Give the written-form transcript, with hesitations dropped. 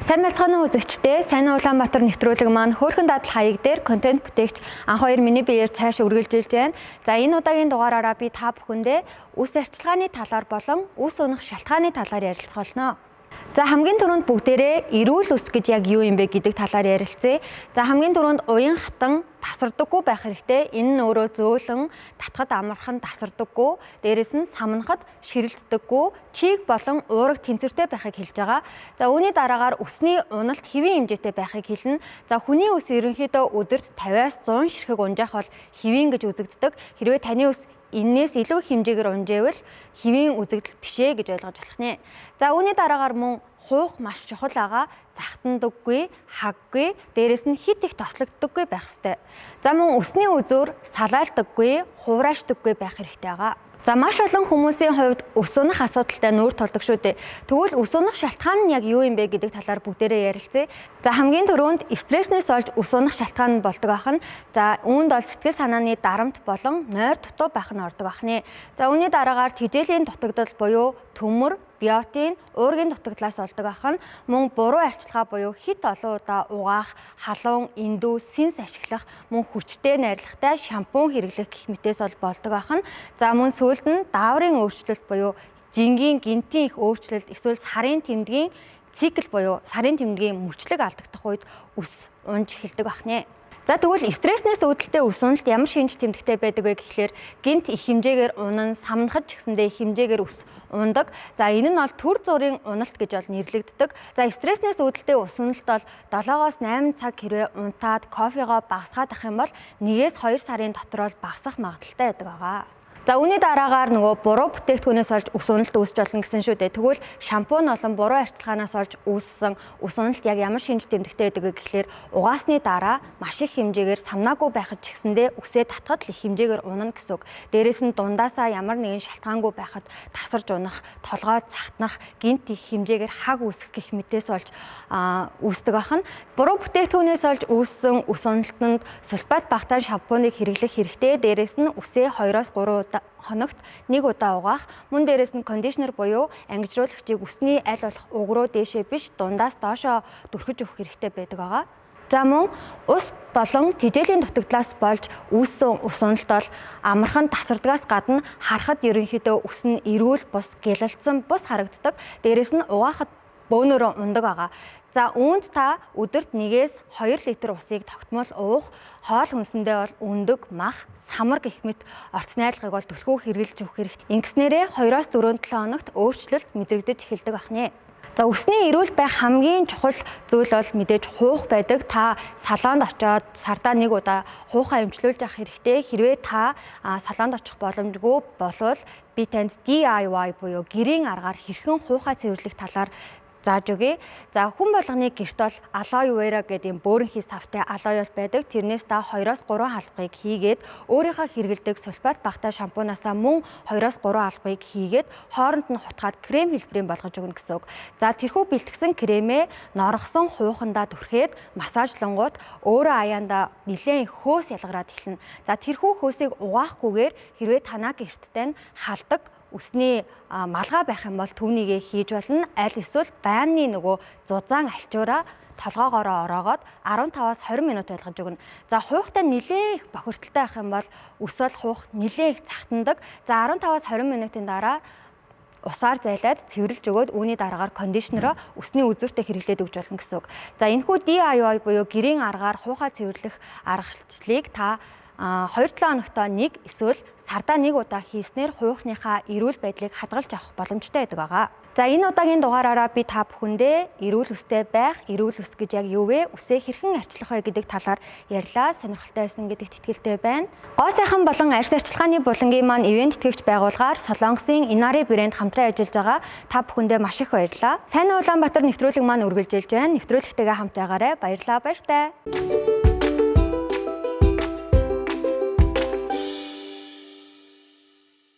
Сайн мэцгааны үзэгчдээ сайн Улаанбаатар нэвтрүүлэг маань хөөрхөн дадал хаяг дээр контент бүтээгч анх хоёр миний биеэр цааш үргэлжилж байна. За энэ удаагийн дугаараараа би та бүхэндээ үс арчилгааны талаар болон үс унах шалтгааны талаар ярилцах болно. За хамгийн түрүүнд бүгдээрээ эрүүл үс гэж яг юу юм бэ гэдэг талаар ярилцъя. За хамгийн түрүүнд уян хатан тасардаггүй байх хэрэгтэй. Энэ нь өөрөө зөөлөн татхад амархан тасардаггүй. Дээрээс нь самнахад ширэлддэггүй, чийг болон уурэг тэнцвэртэй байхыг хэлж байгаа. За үүний дараагаар үсний уналт хэвийн хэмжээтэй байхыг хэлнэ. За хүний үс ерөнхийдөө өдөрт 50-аас 100 ширхэг унжаах бол хэвийн гэж үзэгддэг. Хэрвээ таны үс энээс илүү хэмжээгээр унжээвэл хэвийн үзэгдэл бишээ гэж ойлгож болох нэ. За үүний дараагаар мөн хуух маш чухал байгаа. Загтандаггүй, хаггүй, дээрэс нь хит их тослогддоггүй байх ёстой. За мөн өсний үзүүр салаалдаггүй, хуурайшдаггүй байх хэрэгтэй байгаа. За маш олон хүмүүсийн хувьд үс унах асуудалтай нүүр тулдаг шүү дээ. Тэгвэл үс унах шалтгаан нь яг юу юм бэ гэдэг талаар бүгдээрээ ярилцъя. За хамгийн түрүүнд стресснээс олж үс унах шалтгаан нь болдог ахна. За үүнд бол сэтгэл санааны дарамт болон нойр дутуу байх нь ордог ахна. За үүний дараагаар тэжээлийн дутагдал буюу төмөр, биотин, уургийн дутагдлаас олдог ахна. Мөн буруу арчилгаа буюу хит олон удаа угаах, халуун, эндүү, синс ашиглах, мөн хүчтэй найрлагатай шампунь хэрэглэх гэх мэтээс ол болдог ахна. За мөн сүүлд нь дааврын өөрчлөлт буюу жингийн гинтийн их өөрчлөлт эсвэл сарын тэмдгийн цикл буюу сарын тэмдгийн мөчлөг алдагдах үед үс унж эхэлдэг ахна. За тэгвэл стресснээс үүдэлтэй үс уналт ямар шинж тэмдэгтэй байдаг вэ гэхлээр гинт их хэмжээгээр унан, самнахад ч гэсэндээ их хэмжээгээр үс ундаг. За энэ нь бол төр зургийн уналт гэж нэрлэгддэг. За стресснээс үүдэлтэй үс уналт бол 7-оос 8 цаг хэрвээ унтаад кофегоо багасгаад ах юм бол 1-2 сарын дотор бол багасах магадaltaй байдаг байгаа. За үүний дараагаар нөгөө буруу бүтээгдэхүүнээс олж үс уналт үүсч болно гэсэн шүү дээ. Тэгвэл шампунь болон буруу арчилгаанаас олж үүссэн үс уналт яг ямар шинж тэмдэгтэй байдаг вэ гэхлээр угаасны дараа маш их хэмжээгээр самнаагүй байхад ч гэсэндээ үсээ татхад их хэмжээгээр унана гэсэн үг. Дээрээс нь дундаасаа ямар нэгэн шалтгаангүй байхад тасарч унах, толгой захтнах, гинт их хэмжээгээр хаг үүсэх гэх мэтээс олж үүсдэг ахна. Буруу бүтээгдэхүүнээс олж үүссэн үс уналтанд сульфат багтаан шампуныг хэрэглэх хэрэгтэй. Дээрээс нь үсээ 2-3 хоногт 1 удаа угаах, мөн дээрээс нь кондишнер буюу ангижруулагчийг үсний аль болох уг руу дээшээ биш дундаас доошоо дүрхэж өгөх хэрэгтэй байдаг байгаа. За мөн ус болон тэжээлийн дутагдлаас болж үүссэн үс уналт бол амархан тасардгаас гадна харахад ерөнхийдөө үс нь эрүүл бус, гялалзсан бус харагддаг. Дээрээс нь угаахад бөөнөрөө ундаг байгаа. За үүнд та өдөрт 1-2 литр усыг тогтмол уух, хоол хүнсэндээ бол өндөг, мах, самар гэх мэт орц найрлагыг бол түлхүү хэрэглэж өгөх хэрэгтэй. Ингэснээрээ 2-4 хоногт өөрчлөлт мэдрэгдэж эхэлдэг ахна. За үсний эрүүл байх хамгийн чухал зүйл бол мэдээж хуух байдаг. Та салонд очиод сардаа 1 удаа хуухаа эмчлүүлж авах хэрэгтэй. Хэрвээ та салонд очих боломжгүй болвол би танд DIY буюу гэрийн аргаар хэрхэн хуухаа цэвэрлэх талаар зааж өгье. За хүн болгоны гэрт бол алоe vera гэдэг бөөрөнхий савтай алоe байдаг. Тэрнээс та 2-3 халбыг хийгээд өөрийнхөө хэрэглэдэг сульфат багтаа шампунаасаа мөн 2-3 халбыг хийгээд хооронд нь хутгаад крем хэлбэрийн болгож өгнө гэсэн үг. За тэрхүү бэлтгэсэн кремээ норгосон хуухандаа түрхээд массажлангууд өөрөө аяанда нэлээд хөөс ялгараад эхэлнэ. За тэрхүү хөөсийг угаахгүйгээр хэрвээ танаа гэрттэй халдаг үсний малгай байх юм бол түүнийгээ хийж болно. Аль эсвэл байрны нөгөө зузаан альчуураа толгоогоороо ороогоод 15-аас 20 минут байлгаж өгнө. За хуухтай нэлээ их бохирдолтой байх юм бол үсэл хуах нэлээ их цагтандаг. За 15-аас 20 минутын дараа усаар зайлаад цэвэрлж өгөөд үүний дараагаар кондишнероо үсний үзүүртээ хэрэглээд өгч болно гэсэн үг. За энэхүү DIY буюу гэрийн аргаар хуухаа цэвэрлэх аргачлалыг та 2-7 хоногт 1 эсвэл сардаа 1 удаа хийснээр хуухныхаа эрүүл байдлыг хадгалж авах боломжтой байдаг байгаа. За энэ удаагийн дугаараараа би та бүхэндээ эрүүл үстэй байх, эрүүл үс гэж яг юу вэ? Үсээ хэрхэн арчлах вэ гэдэг талаар ярьлаа. Сонирхолтой байсан гэдэгт итгэлтэй байна. Гоо сайхан болон арьс арчилгааны булангийн маань ивент тэтгэгч байгууллагаар Солонгосын Inari брэнд хамтран ажиллаж байгаа. Та бүхэндээ маш их баярлалаа. Сайн Улаанбаатар нэвтрүүлэг маань үргэлжилж байна. Нэвтрүүлэгтэйгээ хамт байгаарай. Баярлалаа, баяртай.